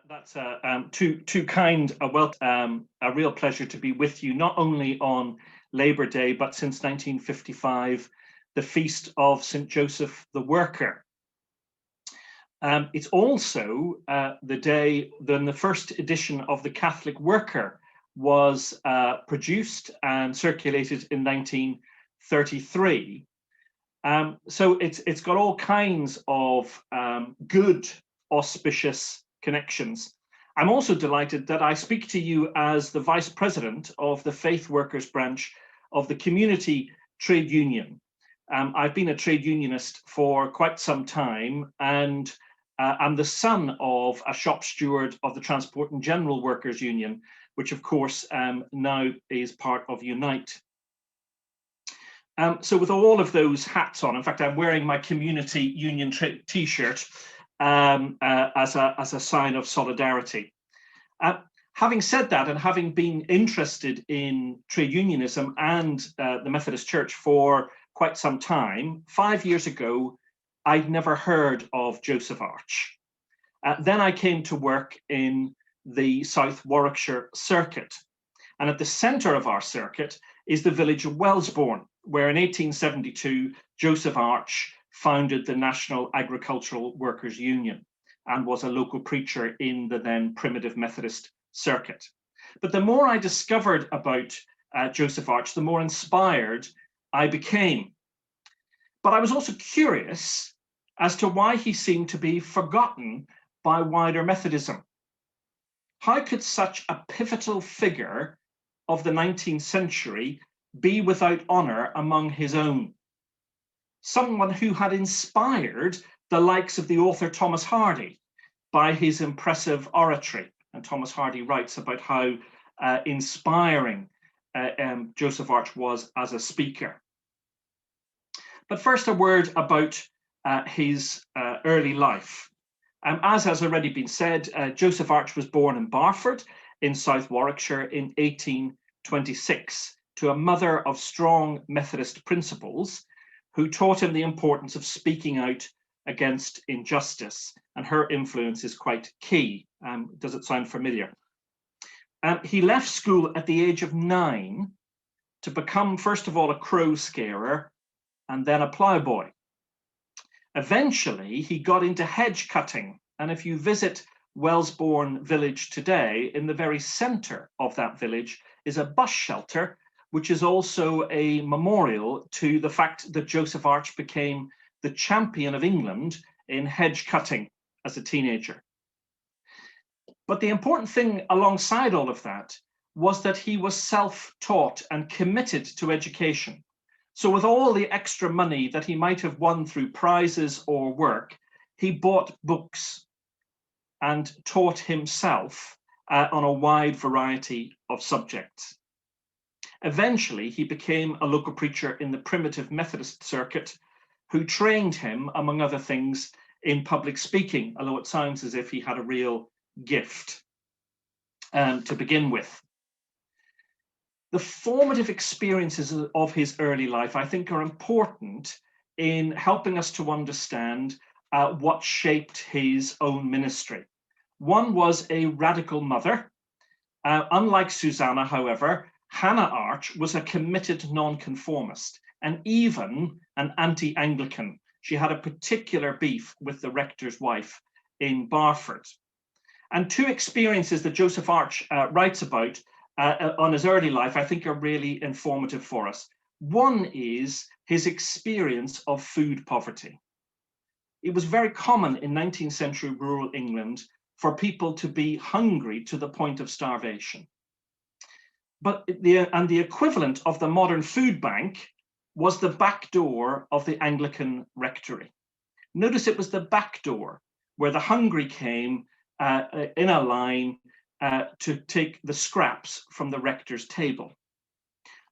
That's too kind a welcome. A real pleasure to be with you, not only on Labour Day, but since 1955, the feast of St. Joseph the Worker. It's also the day when the first edition of the Catholic Worker was produced and circulated in 1933. So it's got all kinds of good, auspicious connections. I'm also delighted that I speak to you as the Vice President of the Faith Workers branch of the Community Trade Union. I've been a trade unionist for quite some time, and I'm the son of a shop steward of the Transport and General Workers Union, which of course now is part of Unite. So with all of those hats on, in fact, I'm wearing my Community Union t-shirt as a sign of solidarity. Having said that, and having been interested in trade unionism and the Methodist Church for quite some time, 5 years ago, I'd never heard of Joseph Arch. Then I came to work in the South Warwickshire circuit. And at the centre of our circuit is the village of Wellesbourne, where in 1872, Joseph Arch founded the National Agricultural Workers Union and was a local preacher in the then primitive Methodist circuit. But the more I discovered about Joseph Arch, the more inspired I became. But I was also curious as to why he seemed to be forgotten by wider Methodism. How could such a pivotal figure of the 19th century be without honour among his own? Someone who had inspired the likes of the author Thomas Hardy by his impressive oratory. And Thomas Hardy writes about how inspiring Joseph Arch was as a speaker. But first, a word about his early life. As has already been said, Joseph Arch was born in Barford in South Warwickshire in 1826 to a mother of strong Methodist principles who taught him the importance of speaking out against injustice. And her influence is quite key. Does it sound familiar? He left school at the age of 9 to become, first of all, a crow scarer and then a ploughboy. Eventually, he got into hedge cutting. And if you visit Wellesbourne village today, in the very centre of that village is a bus shelter, which is also a memorial to the fact that Joseph Arch became the champion of England in hedge cutting as a teenager. But the important thing alongside all of that was that he was self-taught and committed to education. So with all the extra money that he might have won through prizes or work, he bought books and taught himself on a wide variety of subjects. Eventually, he became a local preacher in the primitive Methodist circuit, who trained him, among other things, in public speaking, although it sounds as if he had a real gift to begin with. The formative experiences of his early life, I think, are important in helping us to understand what shaped his own ministry. One was a radical mother. Unlike Susanna, however, Hannah Arch was a committed nonconformist and even an anti-Anglican. She had a particular beef with the rector's wife in Barford. And two experiences that Joseph Arch writes about on his early life, I think, are really informative for us. One is his experience of food poverty. It was very common in 19th century rural England for people to be hungry to the point of starvation. But the equivalent of the modern food bank was the back door of the Anglican rectory. Notice it was the back door where the hungry came in a line to take the scraps from the rector's table.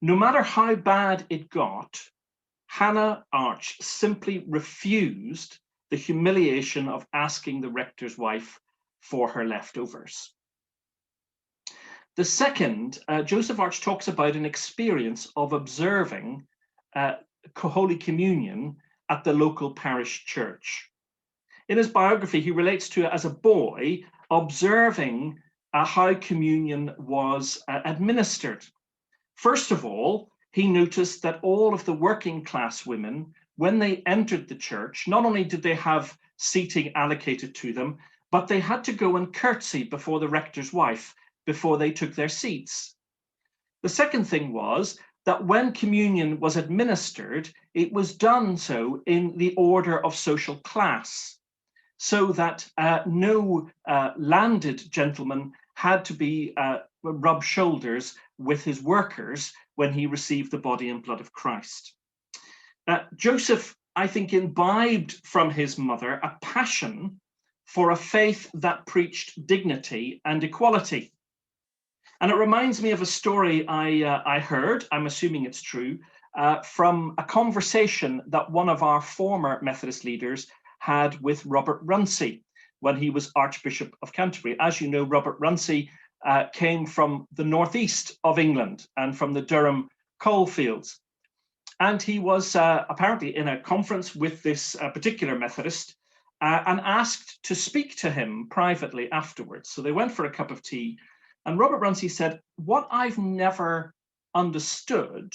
No matter how bad it got, Hannah Arch simply refused the humiliation of asking the rector's wife for her leftovers. The second, Joseph Arch talks about an experience of observing Holy Communion at the local parish church. In his biography, he relates to it as a boy observing how communion was administered. First of all, he noticed that all of the working class women, when they entered the church, not only did they have seating allocated to them, but they had to go and curtsy before the rector's wife before they took their seats. The second thing was that when communion was administered, it was done so in the order of social class, so that no landed gentleman had to be rub shoulders with his workers when he received the body and blood of Christ. Joseph, I think, imbibed from his mother a passion for a faith that preached dignity and equality. And it reminds me of a story I heard, I'm assuming it's true, from a conversation that one of our former Methodist leaders had with Robert Runcie when he was Archbishop of Canterbury. As you know, Robert Runcie came from the northeast of England and from the Durham coalfields. And he was apparently in a conference with this particular Methodist and asked to speak to him privately afterwards. So they went for a cup of tea. And Robert Runcie said, "What I've never understood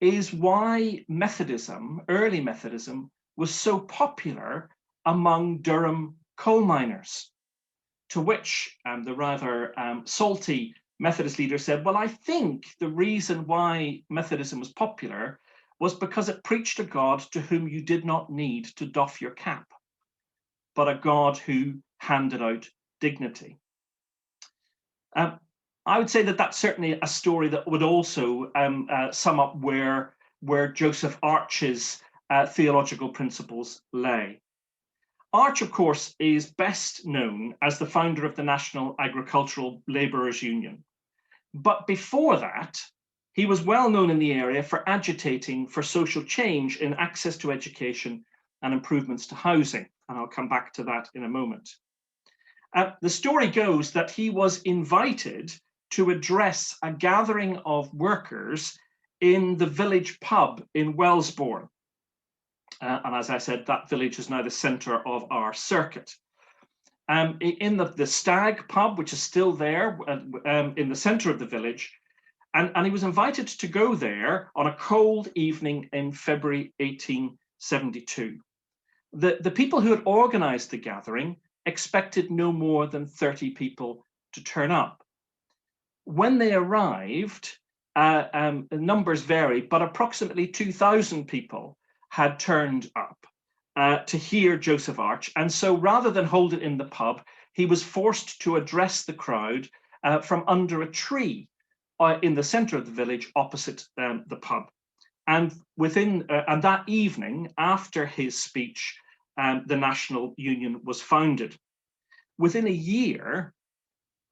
is why Methodism, early Methodism, was so popular among Durham coal miners." To which the rather salty Methodist leader said, "Well, I think the reason why Methodism was popular was because it preached a God to whom you did not need to doff your cap, but a God who handed out dignity." I would say that that's certainly a story that would also sum up where Joseph Arch's theological principles lay. Arch, of course, is best known as the founder of the National Agricultural Labourers Union. But before that, he was well known in the area for agitating for social change in access to education and improvements to housing. And I'll come back to that in a moment. The story goes that he was invited to address a gathering of workers in the village pub in Wellesbourne. And as I said, that village is now the centre of our circuit. In the Stag pub, which is still there in the centre of the village, and he was invited to go there on a cold evening in February 1872. The people who had organised the gathering expected no more than 30 people to turn up. When they arrived, numbers vary, but approximately 2,000 people had turned up to hear Joseph Arch. And so rather than hold it in the pub, he was forced to address the crowd from under a tree in the centre of the village opposite the pub. And and that evening, after his speech, the National Union was founded. Within a year,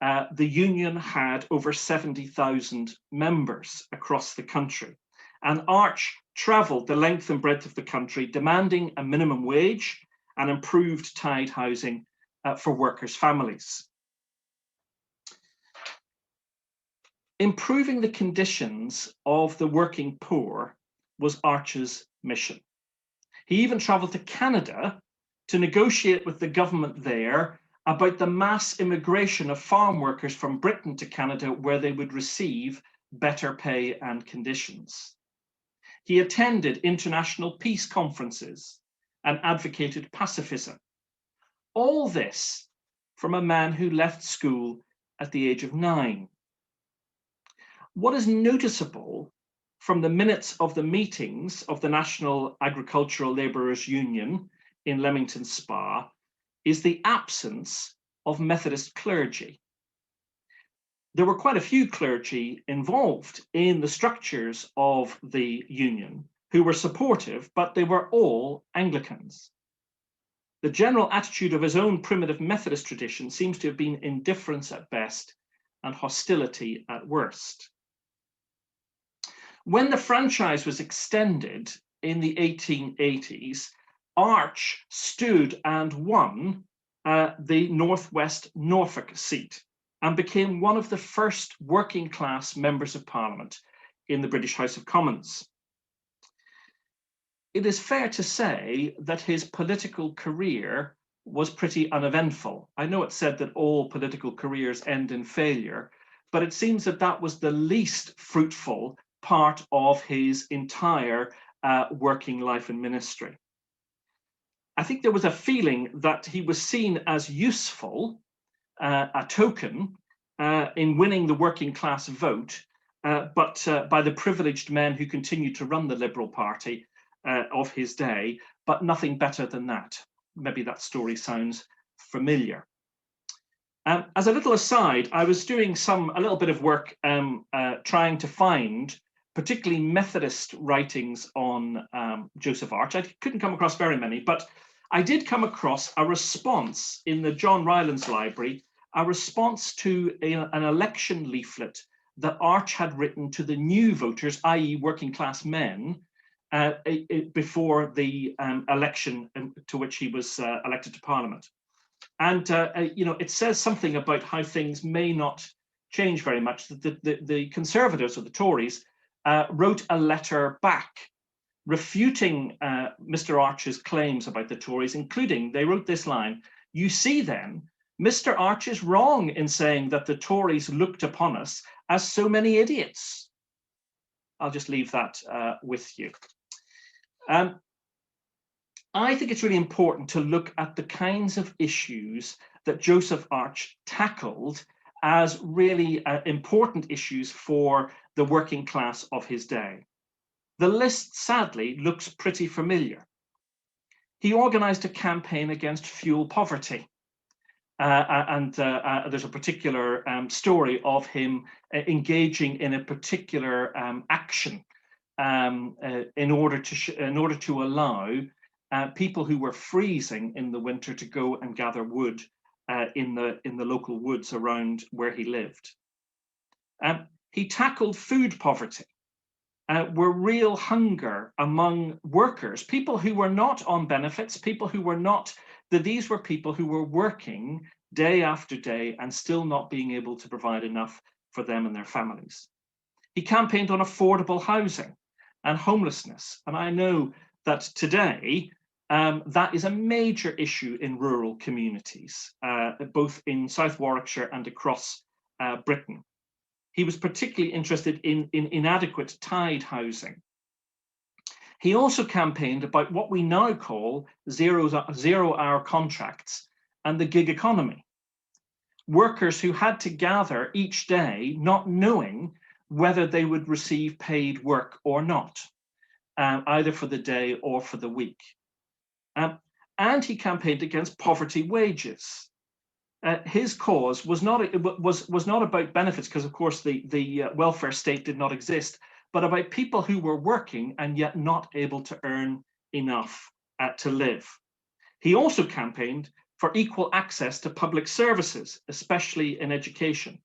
the union had over 70,000 members across the country. And Arch travelled the length and breadth of the country, demanding a minimum wage and improved tide housing for workers' families. Improving the conditions of the working poor was Arch's mission. He even travelled to Canada to negotiate with the government there about the mass immigration of farm workers from Britain to Canada, where they would receive better pay and conditions. He attended international peace conferences and advocated pacifism. All this from a man who left school at the age of 9. What is noticeable from the minutes of the meetings of the National Agricultural Labourers Union in Leamington Spa is the absence of Methodist clergy. There were quite a few clergy involved in the structures of the union who were supportive, but they were all Anglicans. The general attitude of his own primitive Methodist tradition seems to have been indifference at best and hostility at worst. When the franchise was extended in the 1880s, Arch stood and won the Northwest Norfolk seat and became one of the first working class members of Parliament in the British House of Commons. It is fair to say that his political career was pretty uneventful. I know it's said that all political careers end in failure, but it seems that that was the least fruitful part of his entire working life in ministry. I think there was a feeling that he was seen as useful, a token, in winning the working class vote, but by the privileged men who continued to run the Liberal Party of his day, but nothing better than that. Maybe that story sounds familiar. As a little aside, I was doing a little bit of work trying to find particularly Methodist writings on Joseph Arch. I couldn't come across very many, but I did come across a response in the John Rylands Library, a response to an election leaflet that Arch had written to the new voters, i.e. working class men, before the election to which he was elected to Parliament. And it says something about how things may not change very much. The Conservatives, or the Tories, wrote a letter back refuting Mr. Arch's claims about the Tories, including, they wrote this line: "You see then, Mr. Arch is wrong in saying that the Tories looked upon us as so many idiots." I'll just leave that with you. I think it's really important to look at the kinds of issues that Joseph Arch tackled as really important issues for the working class of his day. The list, sadly, looks pretty familiar. He organized a campaign against fuel poverty. And there's a particular story of him engaging in a particular action in order to allow people who were freezing in the winter to go and gather wood in the local woods around where he lived. He tackled food poverty. Were real hunger among workers, people who were not on benefits, people who were not, these were people who were working day after day and still not being able to provide enough for them and their families. He campaigned on affordable housing and homelessness. And I know that today, that is a major issue in rural communities, both in South Warwickshire and across Britain. He was particularly interested in inadequate tide housing. He also campaigned about what we now call zero-hour contracts and the gig economy. Workers who had to gather each day not knowing whether they would receive paid work or not, either for the day or for the week. And he campaigned against poverty wages. His cause was not about benefits, because of course the welfare state did not exist, but about people who were working and yet not able to earn enough to live. He also campaigned for equal access to public services, especially in education.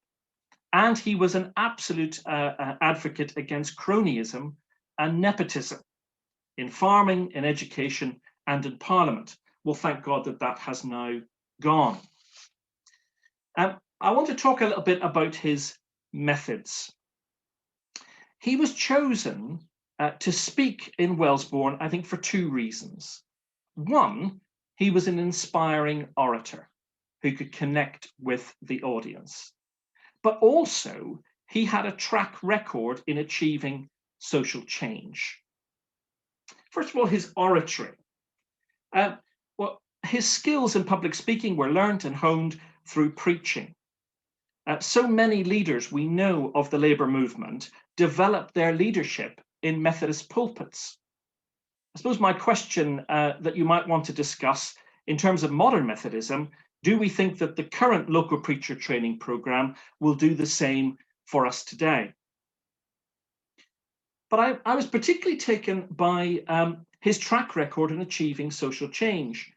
And he was an absolute advocate against cronyism and nepotism in farming, in education, and in Parliament. Well, thank God that that has now gone. I want to talk a little bit about his methods. He was chosen to speak in Wellesbourne, I think, for two reasons. One, he was an inspiring orator who could connect with the audience. But also, he had a track record in achieving social change. First of all, his oratory. Well, his skills in public speaking were learnt and honed through preaching. So many leaders we know of the Labour movement developed their leadership in Methodist pulpits. I suppose my question that you might want to discuss in terms of modern Methodism, do we think that the current local preacher training programme will do the same for us today? But I was particularly taken by his track record in achieving social change.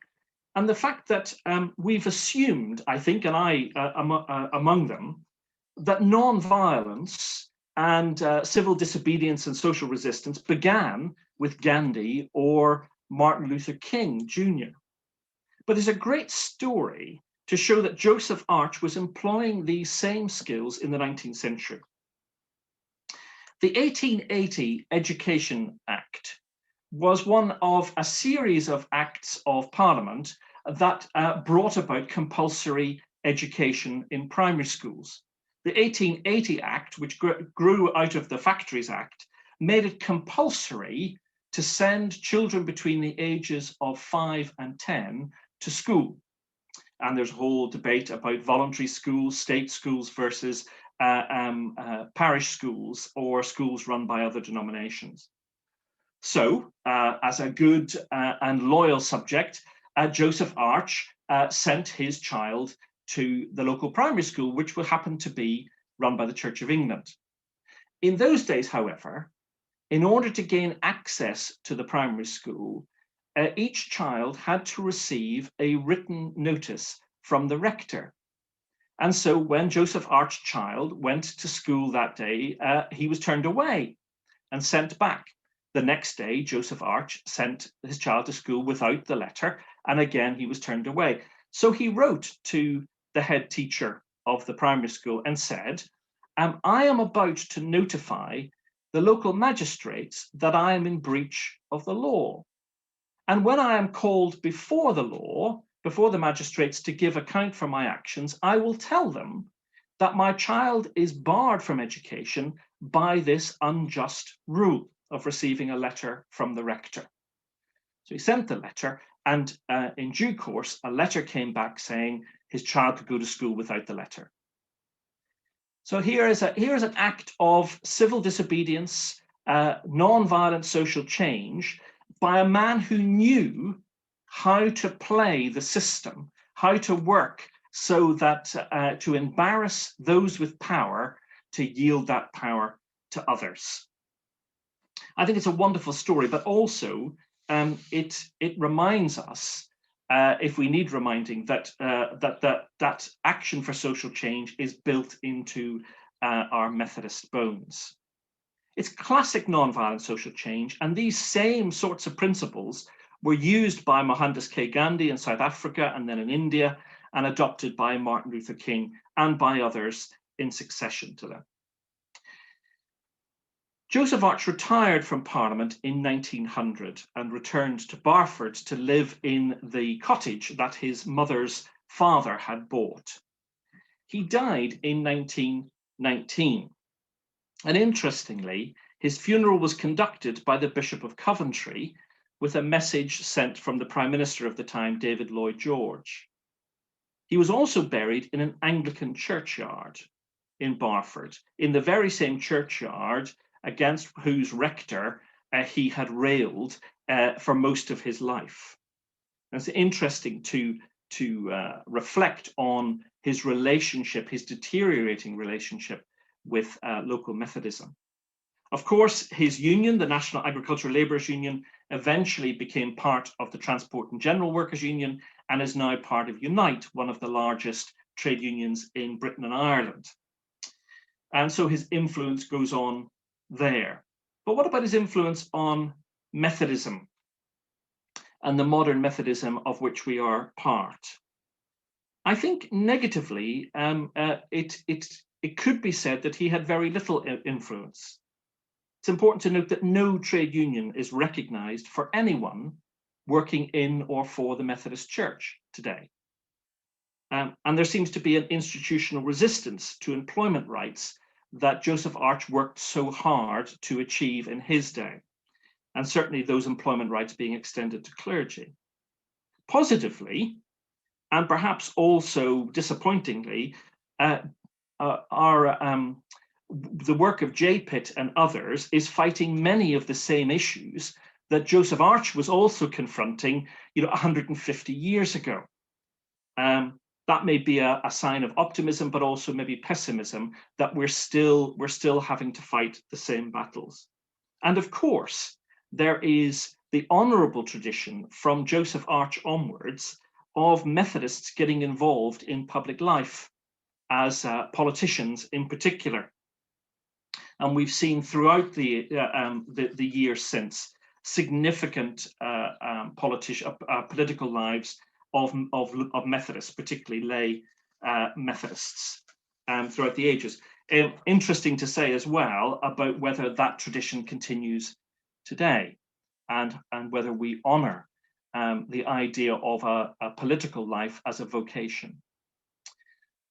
And the fact that we've assumed, I think, and I among them, that non-violence and civil disobedience and social resistance began with Gandhi or Martin Luther King Jr. But there's a great story to show that Joseph Arch was employing these same skills in the 19th century. The 1880 Education Act was one of a series of acts of Parliament that brought about compulsory education in primary schools. The 1880 Act, which grew out of the Factories Act, made it compulsory to send children between the ages of 5 and 10 to school. And there's a whole debate about voluntary schools, state schools versus parish schools or schools run by other denominations. So, as a good and loyal subject, Joseph Arch sent his child to the local primary school, which will happen to be run by the Church of England. In those days, however, in order to gain access to the primary school, each child had to receive a written notice from the rector. And so when Joseph Arch's child went to school that day, he was turned away and sent back. The next day, Joseph Arch sent his child to school without the letter, and again, he was turned away. So he wrote to the head teacher of the primary school and said, I am about to notify the local magistrates that I am in breach of the law. And when I am called before the law, before the magistrates to give account for my actions, I will tell them that my child is barred from education by this unjust rule of receiving a letter from the rector. So he sent the letter, and in due course, a letter came back saying his child could go to school without the letter. So here is an act of civil disobedience, non-violent social change by a man who knew how to play the system, how to work so that to embarrass those with power, to yield that power to others. I think it's a wonderful story, but also it reminds us, if we need reminding, that that action for social change is built into our Methodist bones. It's classic non-violent social change, and these same sorts of principles were used by Mohandas K. Gandhi in South Africa and then in India, and adopted by Martin Luther King and by others in succession to them. Joseph Arch retired from Parliament in 1900 and returned to Barford to live in the cottage that his mother's father had bought. He died in 1919. And interestingly, his funeral was conducted by the Bishop of Coventry with a message sent from the Prime Minister of the time, David Lloyd George. He was also buried in an Anglican churchyard in Barford, in the very same churchyard against whose rector he had railed for most of his life. And it's interesting to reflect on his relationship, his deteriorating relationship with local Methodism. Of course, his union, the National Agricultural Labourers Union, eventually became part of the Transport and General Workers Union and is now part of Unite, one of the largest trade unions in Britain and Ireland. And so his influence goes on there. But what about his influence on Methodism and the modern Methodism of which we are part? I think negatively, it could be said that he had very little influence. It's important to note that no trade union is recognised for anyone working in or for the Methodist Church today. And there seems to be an institutional resistance to employment rights that Joseph Arch worked so hard to achieve in his day, and certainly those employment rights being extended to clergy. Positively, and perhaps also disappointingly, the work of J. Pitt and others is fighting many of the same issues that Joseph Arch was also confronting, 150 years ago. That may be a sign of optimism, but also maybe pessimism, that we're still having to fight the same battles. And of course, there is the honourable tradition from Joseph Arch onwards of Methodists getting involved in public life as politicians in particular. And we've seen throughout the years since significant political lives of Methodists, particularly lay Methodists, throughout the ages. Interesting to say as well about whether that tradition continues today, and whether we honour the idea of a political life as a vocation.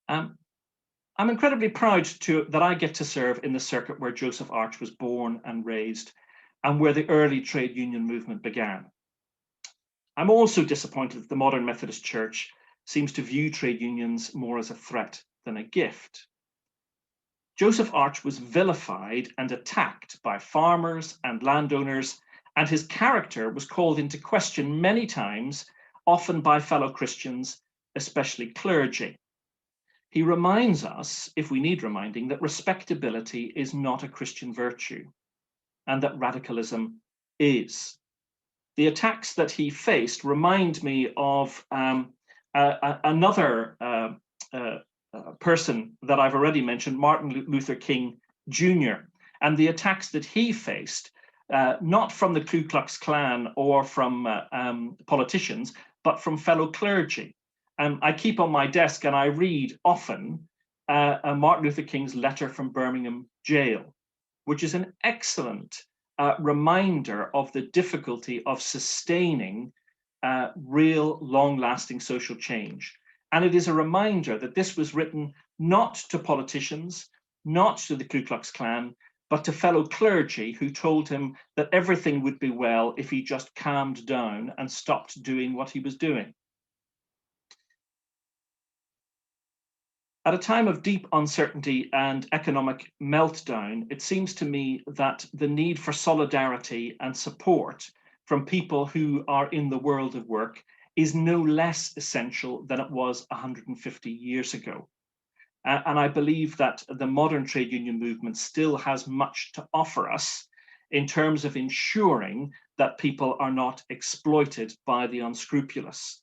I'm incredibly proud that I get to serve in the circuit where Joseph Arch was born and raised, and where the early trade union movement began. I'm also disappointed that the modern Methodist Church seems to view trade unions more as a threat than a gift. Joseph Arch was vilified and attacked by farmers and landowners, and his character was called into question many times, often by fellow Christians, especially clergy. He reminds us, if we need reminding, that respectability is not a Christian virtue, and that radicalism is. The attacks that he faced remind me of another person that I've already mentioned, Martin Luther King Jr., and the attacks that he faced, not from the Ku Klux Klan or from politicians, but from fellow clergy. I keep on my desk and I read often Martin Luther King's letter from Birmingham jail, which is an excellent reminder of the difficulty of sustaining real long-lasting social change. And it is a reminder that this was written not to politicians, not to the Ku Klux Klan, but to fellow clergy who told him that everything would be well if he just calmed down and stopped doing what he was doing. At a time of deep uncertainty and economic meltdown, it seems to me that the need for solidarity and support from people who are in the world of work is no less essential than it was 150 years ago. And I believe that the modern trade union movement still has much to offer us in terms of ensuring that people are not exploited by the unscrupulous.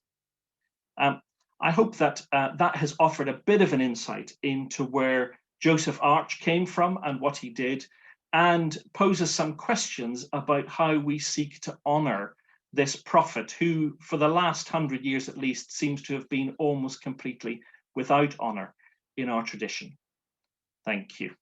I hope that that has offered a bit of an insight into where Joseph Arch came from and what he did, and poses some questions about how we seek to honor this prophet who, for the last 100 years at least, seems to have been almost completely without honor in our tradition. Thank you.